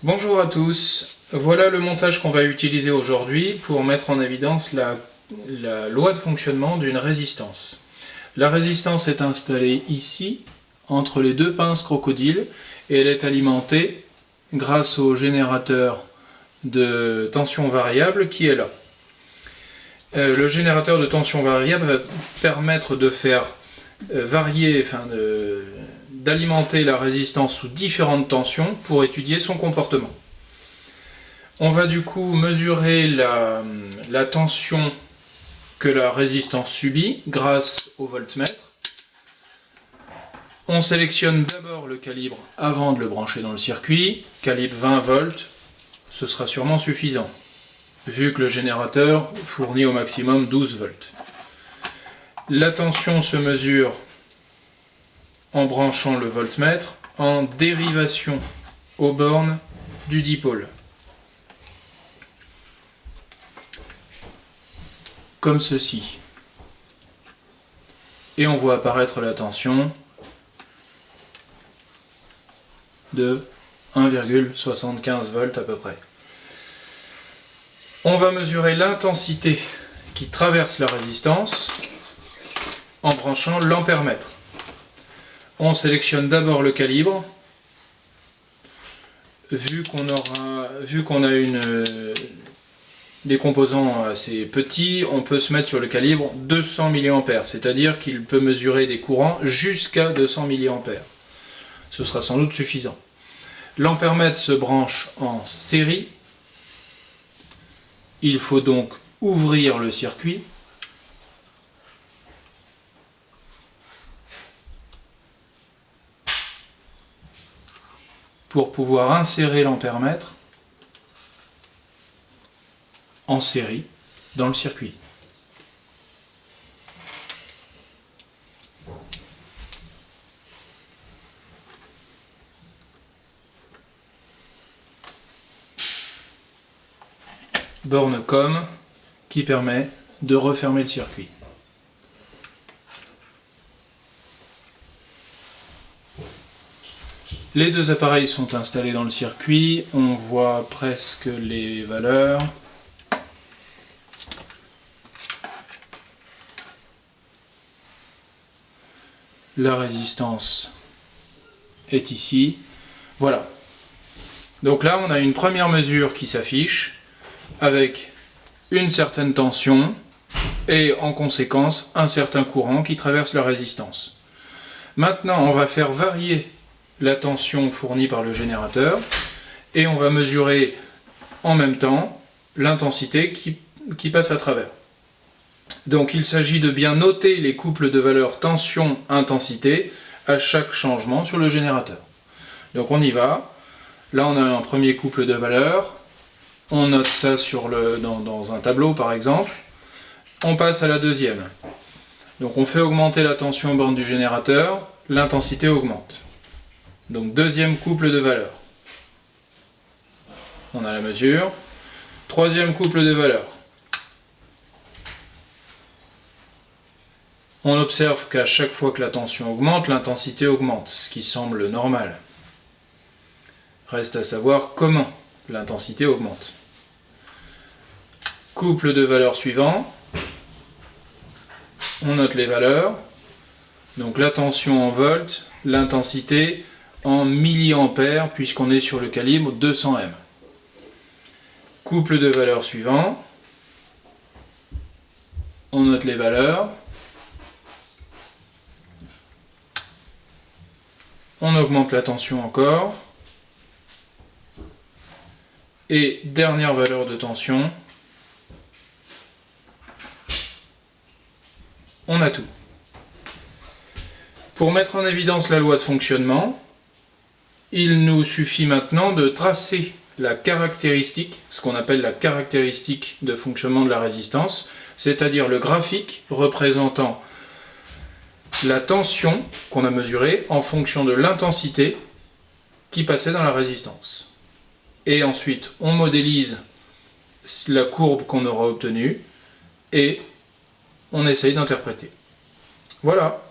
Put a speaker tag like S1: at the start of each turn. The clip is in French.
S1: Bonjour à tous, voilà le montage qu'on va utiliser aujourd'hui pour mettre en évidence la loi de fonctionnement d'une résistance. La résistance est installée ici, entre les deux pinces crocodiles, et elle est alimentée grâce au générateur de tension variable qui est là. Le générateur de tension variable va permettre de faire varier, d'alimenter la résistance sous différentes tensions pour étudier son comportement. On va du coup mesurer la tension que la résistance subit grâce au voltmètre. On sélectionne d'abord le calibre avant de le brancher dans le circuit. Calibre 20 volts, ce sera sûrement suffisant, vu que le générateur fournit au maximum 12 volts. La tension se mesure en branchant le voltmètre en dérivation aux bornes du dipôle. Comme ceci. Et on voit apparaître la tension de 1,75 volts à peu près. On va mesurer l'intensité qui traverse la résistance en branchant l'ampèremètre. On sélectionne d'abord le calibre. Vu qu'on a des composants assez petits, on peut se mettre sur le calibre 200 mA, c'est-à-dire qu'il peut mesurer des courants jusqu'à 200 mA. Ce sera sans doute suffisant. L'ampèremètre se branche en série. Il faut donc ouvrir le circuit. Pour pouvoir insérer l'ampèremètre en série dans le circuit. Borne COM qui permet de refermer le circuit. Les deux appareils sont installés dans le circuit, on voit presque les valeurs. La résistance est ici. Voilà. Donc là, on a une première mesure qui s'affiche avec une certaine tension et en conséquence un certain courant qui traverse la résistance. Maintenant, on va faire varier la tension fournie par le générateur et on va mesurer en même temps l'intensité qui passe à travers. Donc il s'agit de bien noter les couples de valeurs tension-intensité à chaque changement sur le générateur. Donc on y va. Là on a un premier couple de valeurs. On note ça dans un tableau par exemple. On passe à la deuxième. Donc on fait augmenter la tension aux bornes du générateur. L'intensité augmente. Donc deuxième couple de valeurs. On a la mesure. Troisième couple de valeurs. On observe qu'à chaque fois que la tension augmente, l'intensité augmente, ce qui semble normal. Reste à savoir comment l'intensité augmente. Couple de valeurs suivant. On note les valeurs. Donc la tension en volts, l'intensité en milliampères, puisqu'on est sur le calibre 200 M. Couple de valeurs suivant. On note les valeurs. On augmente la tension encore. Et dernière valeur de tension. On a tout. Pour mettre en évidence la loi de fonctionnement, il nous suffit maintenant de tracer la caractéristique, ce qu'on appelle la caractéristique de fonctionnement de la résistance, c'est-à-dire le graphique représentant la tension qu'on a mesurée en fonction de l'intensité qui passait dans la résistance. Et ensuite, on modélise la courbe qu'on aura obtenue et on essaye d'interpréter. Voilà.